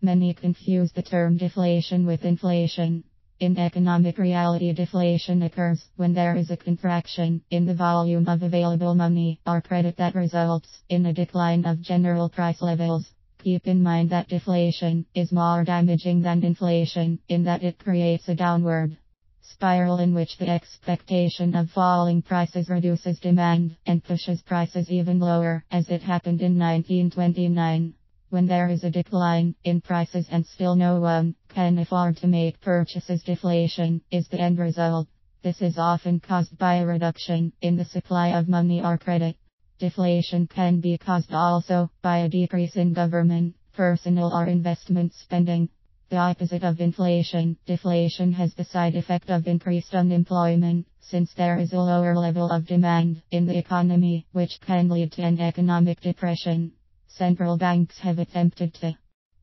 Many confuse the term deflation with inflation. In economic reality, deflation occurs when there is a contraction in the volume of available money or credit that results in a decline of general price levels. Keep in mind that deflation is more damaging than inflation in that it creates a downward spiral in which the expectation of falling prices reduces demand and pushes prices even lower, as it happened in 1929. When there is a decline in prices and still no one can afford to make purchases, deflation is the end result. This is often caused by a reduction in the supply of money or credit. Deflation can be caused also by a decrease in government, personal or investment spending. The opposite of inflation, deflation has the side effect of increased unemployment, since there is a lower level of demand in the economy, which can lead to an economic depression. Central banks have attempted to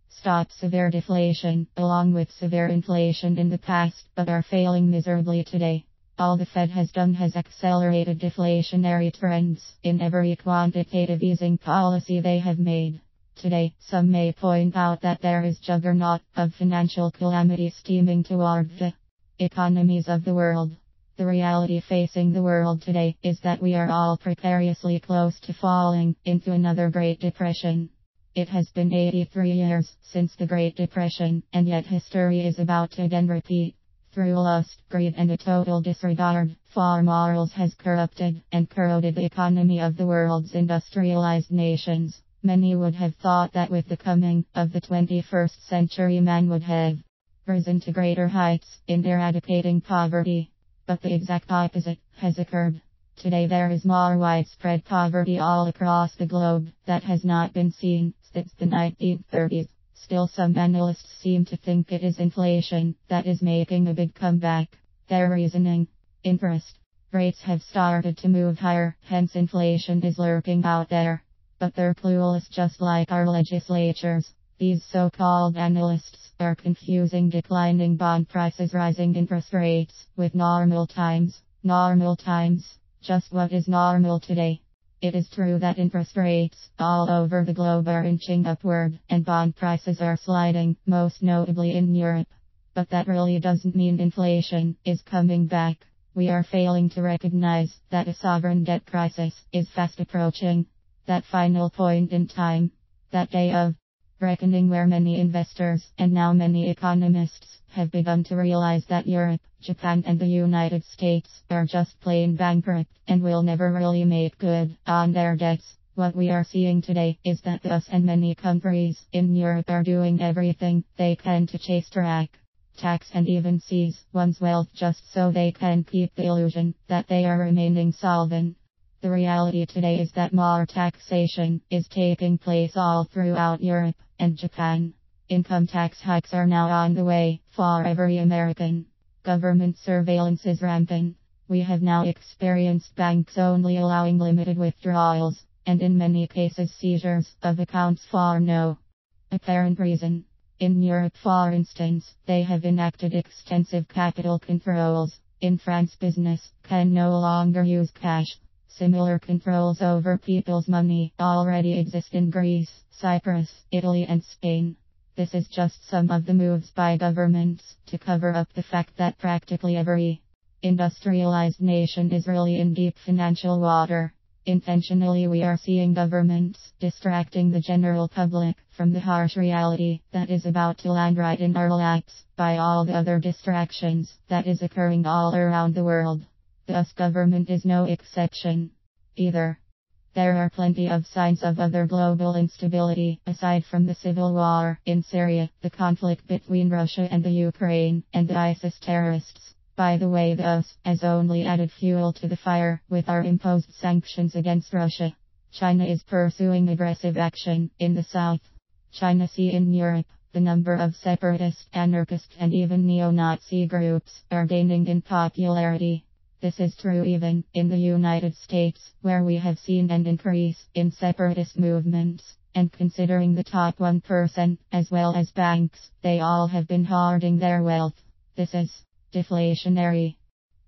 stop severe deflation, along with severe inflation in the past, but are failing miserably today. All the Fed has done has accelerated deflationary trends in every quantitative easing policy they have made. Today, some may point out that there is juggernaut of financial calamity steaming toward the economies of the world. The reality facing the world today is that we are all precariously close to falling into another Great Depression. It has been 83 years since the Great Depression, and yet history is about to again repeat. Through lust, greed, and a total disregard for morals has corrupted and corroded the economy of the world's industrialized nations. Many would have thought that with the coming of the 21st century, man would have risen to greater heights in eradicating poverty. But the exact opposite has occurred. Today there is more widespread poverty all across the globe that has not been seen since the 1930s. Still, some analysts seem to think it is inflation that is making a big comeback. Their reasoning: interest rates have started to move higher, hence inflation is lurking out there. But they're clueless, just like our legislatures. These so-called analysts are confusing declining bond prices, rising interest rates, with normal times. Normal times. Just what is normal today? It is true that interest rates all over the globe are inching upward, and bond prices are sliding, most notably in Europe. But that really doesn't mean inflation is coming back. We are failing to recognize that a sovereign debt crisis is fast approaching. That final point in time, that day of reckoning where many investors and now many economists have begun to realize that Europe, Japan, and the United States are just plain bankrupt and will never really make good on their debts. What we are seeing today is that us and many countries in Europe are doing everything they can to chase, track, tax, and even seize one's wealth just so they can keep the illusion that they are remaining solvent. The reality today is that more taxation is taking place all throughout Europe and Japan. Income tax hikes are now on the way for every American. Government surveillance is rampant. We have now experienced banks only allowing limited withdrawals, and in many cases seizures of accounts for no apparent reason. In Europe, for instance, they have enacted extensive capital controls. In France, business can no longer use cash. Similar controls over people's money already exist in Greece, Cyprus, Italy, and Spain. This is just some of the moves by governments to cover up the fact that practically every industrialized nation is really in deep financial water. Intentionally, we are seeing governments distracting the general public from the harsh reality that is about to land right in our laps by all the other distractions that is occurring all around the world. The US government is no exception either. There are plenty of signs of other global instability, aside from the civil war in Syria, the conflict between Russia and the Ukraine, and the ISIS terrorists. By the way, the US has only added fuel to the fire with our imposed sanctions against Russia. China is pursuing aggressive action in the south China Sea in Europe. The number of separatist, anarchist, and even neo-Nazi groups are gaining in popularity. This is true even in the United States, where we have seen an increase in separatist movements, and considering the top 1% as well as banks, they all have been hoarding their wealth. This is deflationary.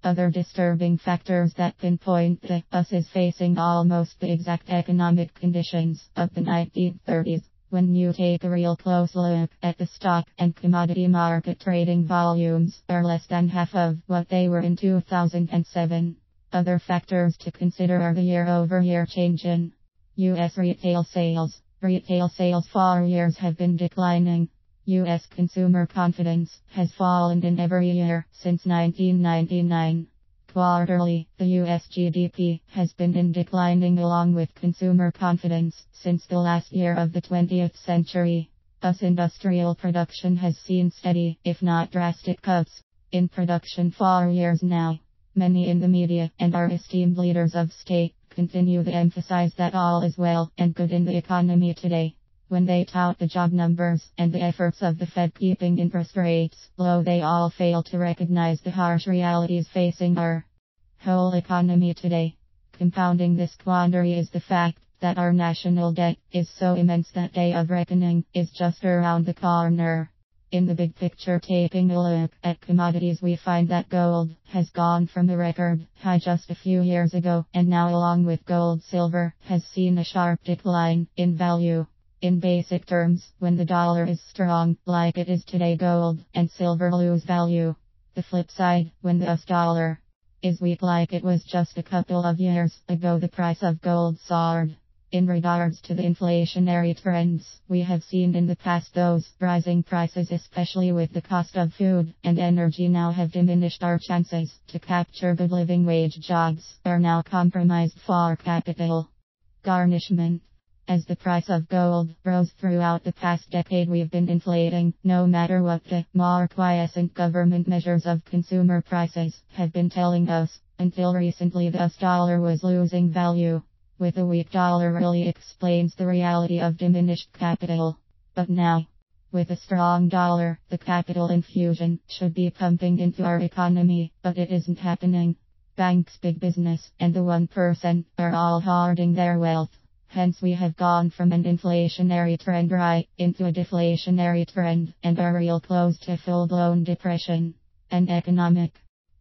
Other disturbing factors that pinpoint the US is facing almost the exact economic conditions of the 1930s. When you take a real close look at the stock and commodity market, trading volumes are less than half of what they were in 2007. Other factors to consider are the year-over-year change in U.S. retail sales. Retail sales for years have been declining. U.S. consumer confidence has fallen in every year since 1999. Quarterly, the U.S. GDP has been in declining along with consumer confidence since the last year of the 20th century. Thus, industrial production has seen steady, if not drastic, cuts in production for years now. Many in the media and our esteemed leaders of state continue to emphasize that all is well and good in the economy today. When they tout the job numbers and the efforts of the Fed keeping interest rates low, they all fail to recognize the harsh realities facing our whole economy today. Compounding this quandary is the fact that our national debt is so immense that day of reckoning is just around the corner. In the big picture, taking a look at commodities, we find that gold has gone from a record high just a few years ago, and now along with gold, silver has seen a sharp decline in value. In basic terms, when the dollar is strong, like it is today, gold and silver lose value. The flip side, when the US dollar is weak like it was just a couple of years ago, the price of gold soared. In regards to the inflationary trends we have seen in the past, those rising prices, especially with the cost of food and energy, now have diminished our chances to capture good living wage jobs, are now compromised for capital garnishment. As the price of gold rose throughout the past decade, we've been inflating, no matter what the more quiescent government measures of consumer prices have been telling us. Until recently, the US dollar was losing value. With a weak dollar really explains the reality of diminished capital. But now, with a strong dollar, the capital infusion should be pumping into our economy, but it isn't happening. Banks, big business, and the 1% are all hoarding their wealth. Hence, we have gone from an inflationary trend right into a deflationary trend, and are real close to full-blown depression. An economic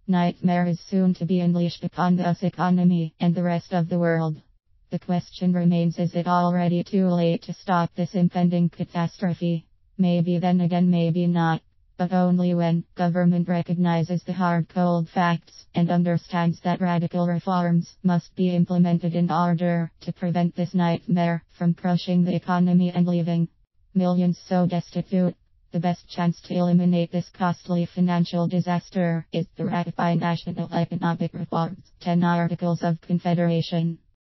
nightmare is soon to be unleashed upon the US economy and the rest of the world. The question remains, is it already too late to stop this impending catastrophe? Maybe, then again maybe not. But only when government recognizes the hard cold facts and understands that radical reforms must be implemented in order to prevent this nightmare from crushing the economy and leaving millions so destitute. The best chance to eliminate this costly financial disaster is to ratify national economic reforms. 10 Articles of Confederation.